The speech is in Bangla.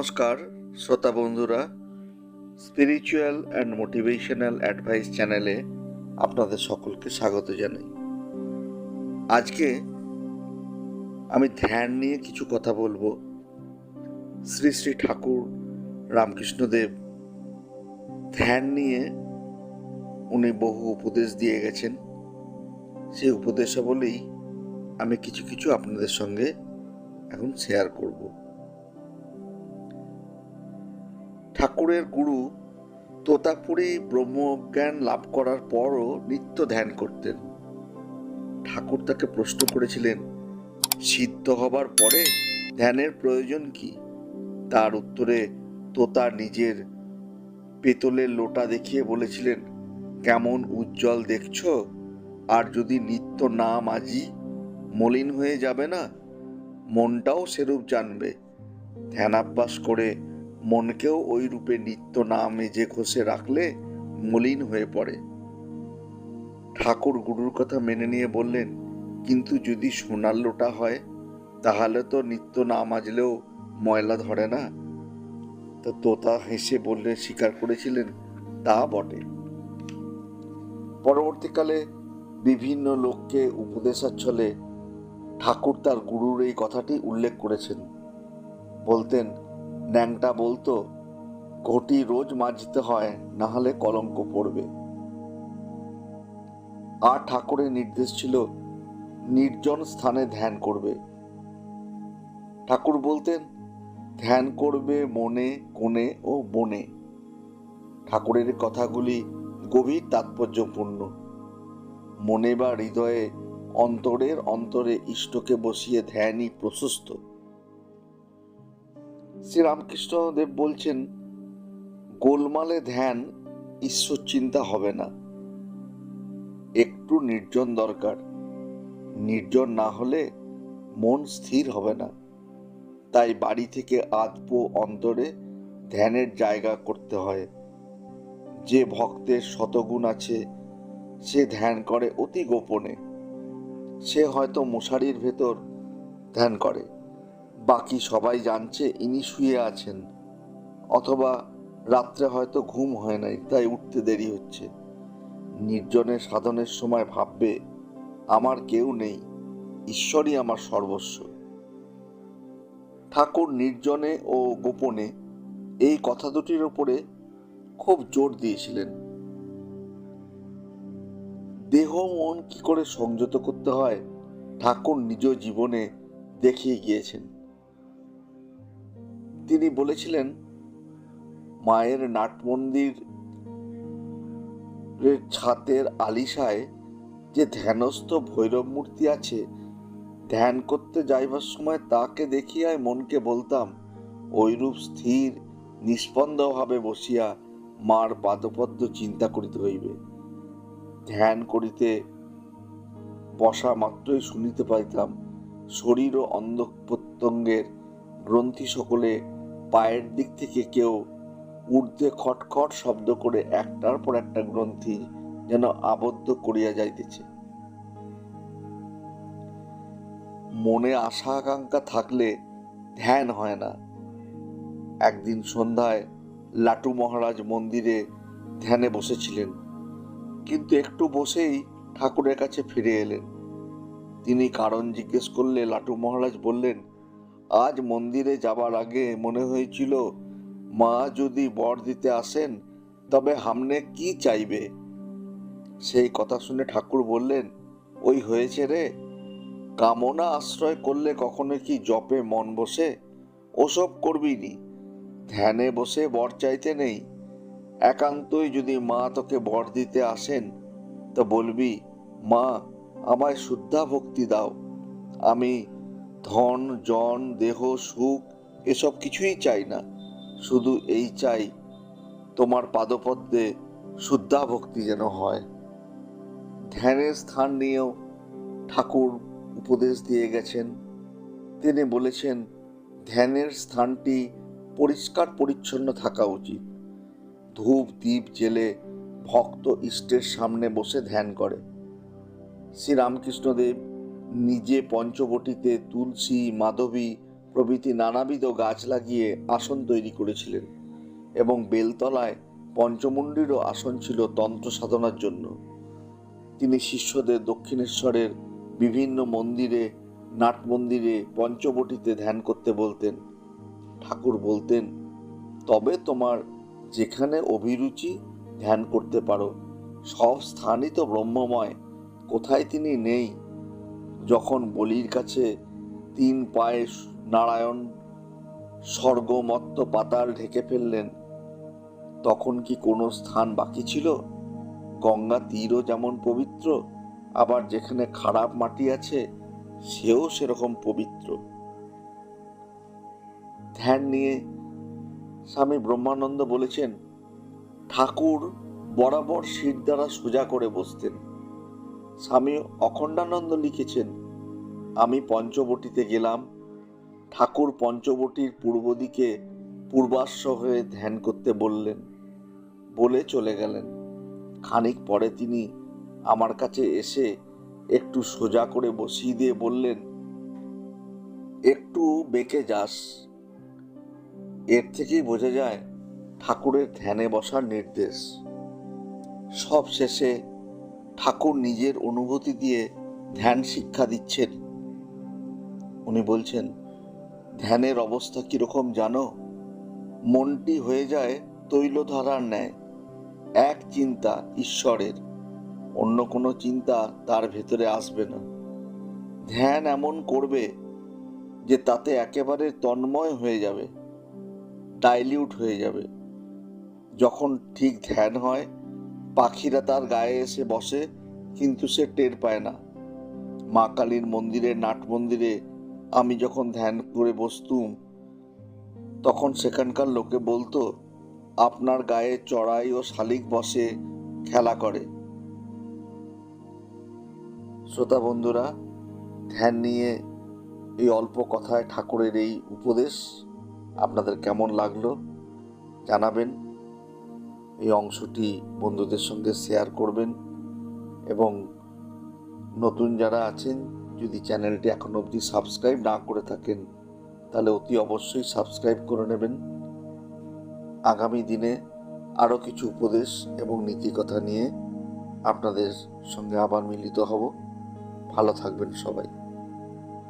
নমস্কার শ্রোতা বন্ধুরা, স্পিরিচুয়াল অ্যান্ড মোটিভেশনাল অ্যাডভাইস চ্যানেলে আপনাদের সকলকে স্বাগত জানাই। আজকে আমি ধ্যান নিয়ে কিছু কথা বলবো। শ্রী শ্রী ঠাকুর রামকৃষ্ণদেব ধ্যান নিয়ে উনি বহু উপদেশ দিয়ে গেছেন। সেই উপদেশাবলী আমি কিছু আপনাদের সঙ্গে এখন শেয়ার করব। ঠাকুরের গুরু তোতাপুরী ব্রহ্মজ্ঞান লাভ করার পরও নিত্য ধ্যান করতেন। ঠাকুর তাকে প্রশ্ন করেছিলেন, সিদ্ধ হবার পরে ধ্যানের প্রয়োজন কি? তার উত্তরে তোতা নিজের পেতলের লোটা দেখিয়ে বলেছিলেন, কেমন উজ্জ্বল দেখছো, আর যদি নিত্য না মাজি মলিন হয়ে যাবে না? মনটাও সেরূপ জানবে। ধ্যানাভ্যাস করে মনকেও ওই রূপে নিত্য না মেজে ঘষে রাখলে মলিন হয়ে পড়ে। ঠাকুর গুরুর কথা মেনে নিয়ে বললেন, কিন্তু যদি সোনার লোটা হয় তাহলে তো নিত্য না মাজলেও ময়লা ধরে না। তো তোতা হেসে বললে, স্বীকার করেছিলেন, তা বটে। পরবর্তীকালে বিভিন্ন লোককে উপদেশাচ্ছলে ঠাকুর তার গুরুর এই কথাটি উল্লেখ করেছেন। বলতেন, ন্যাংটা বলতো, ঘটি রোজ মাজতে হয়, না হলে কলঙ্ক পড়বে। আর ঠাকুরের নির্দেশ ছিল নির্জন স্থানে ধ্যান করবে। ঠাকুর বলতেন, ধ্যান করবে মনে, কোণে ও বনে। ঠাকুরের কথাগুলি গভীর তাৎপর্যপূর্ণ। মনে বা হৃদয়ে অন্তরের অন্তরে ইষ্টকে বসিয়ে ধ্যানই প্রশস্ত। শ্রীরামকৃষ্ণ দেব বলছেন, গোলমালে ধ্যান ঈশ্বর চিন্তা হবে না, একটু নির্জন দরকার। নির্জন না হলে মন স্থির হবে না। তাই বাড়ি থেকে আধপো অন্তরে ধ্যানের জায়গা করতে হয়। যে ভক্তের শতগুণ আছে সে ধ্যান করে অতি গোপনে। সে হয়তো মশারির ভেতর ধ্যান করে, বাকি সবাই জানছে ইনি শুয়ে আছেন, অথবা রাত্রে হয়তো ঘুম হয় নাই, তাই উঠতে দেরি হচ্ছে। নির্জনের সাধনের সময় ভাববে, আমার কেউ নেই, ঈশ্বরই আমার সর্বস্ব। ঠাকুর নির্জনে ও গোপনে এই কথা দুটির উপরে খুব জোর দিয়েছিলেন। দেহ মন কি করে সংযত করতে হয় ঠাকুর নিজ জীবনে দেখিয়ে গিয়েছেন। তিনি বলেছিলেন, মায়ের নাট মন্দিরের ছাতের আলিশায় যে ধ্যানস্থ ভৈরব মূর্তি আছে, ধ্যান করতে যাইবার সময় তাকে দেখিয়াই মনকে বলতাম, ওইরূপ স্থির নিস্পন্দভাবে বসিয়া মার পাদপদ্ম চিন্তা করিতে হইবে। ধ্যান করিতে বসা মাত্রই শুনিতে পাইতাম শরীর ও অঙ্গ প্রত্যঙ্গের গ্রন্থি সকলে পায়ের দিক থেকে কেউ ঊর্ধ্বে খটখট শব্দ করে একটার পর একটা গ্রন্থি যেন আবদ্ধ করিয়া যাইতেছে। মনে আশা আকাঙ্ক্ষা থাকলে ধ্যান হয় না। একদিন সন্ধ্যায় লাটু মহারাজ মন্দিরে ধ্যানে বসেছিলেন, কিন্তু একটু বসেই ঠাকুরের কাছে ফিরে এলেন। তিনি কারণ জিজ্ঞেস করলে লাটু মহারাজ বললেন, আজ মন্দিরে যাবার আগে মনে হয়েছিল মা যদি বর দিতে আসেন তবে হামনে কি চাইবে। সেই কথা শুনে ঠাকুর বললেন, ওই হয়েছে রে, কামনা আশ্রয় করলে কখনো কি জপে মন বসে? ওসব করবি নি, ধ্যানে বসে বর চাইতে নেই। একান্তই যদি মা তোকে বর দিতে আসেন তো বলবি, মা আমায় শুদ্ধা ভক্তি দাও, আমি ধন জন দেহ সুখ এসব কিছুই চাই না, শুধু এই চাই তোমার পাদপদ্মে শুদ্ধা ভক্তি যেন হয়। ধ্যানের স্থান নিয়েও ঠাকুর উপদেশ দিয়ে গেছেন। তিনি বলেছেন, ধ্যানের স্থানটি পরিষ্কার পরিচ্ছন্ন থাকা উচিত। ধূপ দীপ জেলে ভক্ত ইষ্টের সামনে বসে ধ্যান করে। শ্রীরামকৃষ্ণদেব নিজে পঞ্চবটিতে তুলসী মাধবী প্রভৃতি নানাবিধ গাছ লাগিয়ে আসন তৈরি করেছিলেন এবং বেলতলায় পঞ্চমুণ্ডিরও আসন ছিল তন্ত্র সাধনার জন্য। তিনি শিষ্যদের দক্ষিণেশ্বরের বিভিন্ন মন্দিরে, নাট মন্দিরে, পঞ্চবটিতে ধ্যান করতে বলতেন। ঠাকুর বলতেন, তবে তোমার যেখানে অভিরুচি ধ্যান করতে পারো, সব স্থানই তো ব্রহ্মময়, কোথায় তিনি নেই। যখন বলির কাছে 3 পায়ে নারায়ণ স্বর্গমত্ত পাতাল ঢেকে ফেললেন, তখন কি কোনো স্থান বাকি ছিল? গঙ্গা তীরও যেমন পবিত্র, আবার যেখানে খারাপ মাটি আছে সেও সেরকম পবিত্র। ধ্যান নিয়ে স্বামী ব্রহ্মানন্দ বলেছেন, ঠাকুর বরাবর শির দ্বারা সোজা করে বসতেন। স্বামী অখণ্ডানন্দ লিখেছেন, আমি পঞ্চবটিতে গেলাম, ঠাকুর পঞ্চবটির পূর্ব দিকে পূর্বাশ্ব হয়ে ধ্যান করতে বললেন, বলে চলে গেলেন। খানিক পরে তিনি আমার কাছে এসে একটু সোজা করে বসিয়ে দিয়ে বললেন, একটু বেঁকে যাস। এর থেকেই বোঝা যায় ঠাকুরের ধ্যানে বসার নির্দেশ। সব শেষে ঠাকুর নিজের অনুভূতি দিয়ে ধ্যান শিক্ষা দিচ্ছেন। উনি বলছেন, ধ্যানের অবস্থা কিরকম জানো? মনটি হয়ে যায় তৈলধারার ন্যায়, এক চিন্তা ঈশ্বরের, অন্য কোনো চিন্তা তার ভেতরে আসবে না। ধ্যান এমন করবে যে তাতে একেবারে তন্ময় হয়ে যাবে, ডাইলিউট হয়ে যাবে। যখন ঠিক ধ্যান হয়, পাখিরা তার গায়ে এসে বসে, কিন্তু সে টের পায় না। মা কালীর মন্দিরে, নাট মন্দিরে আমি যখন ধ্যান করে বসতুম, তখন সেখানকার লোকে বলতো, আপনার গায়ে চড়াই ও শালিক বসে, খেলা করে। শ্রোতা বন্ধুরা, ধ্যান নিয়ে এই অল্প কথায় ঠাকুরের এই উপদেশ আপনাদের কেমন লাগলো জানাবেন। এই অংশটি বন্ধুদের সঙ্গে শেয়ার করবেন এবং নতুন যারা আছেন, যদি চ্যানেলটি এখনো অবধি সাবস্ক্রাইব না করে থাকেন, তাহলে অতি অবশ্যই সাবস্ক্রাইব করে নেবেন। আগামী দিনে আরও কিছু উপদেশ এবং নীতিকথা নিয়ে আপনাদের সঙ্গে আবার মিলিত হব। ভালো থাকবেন সবাই।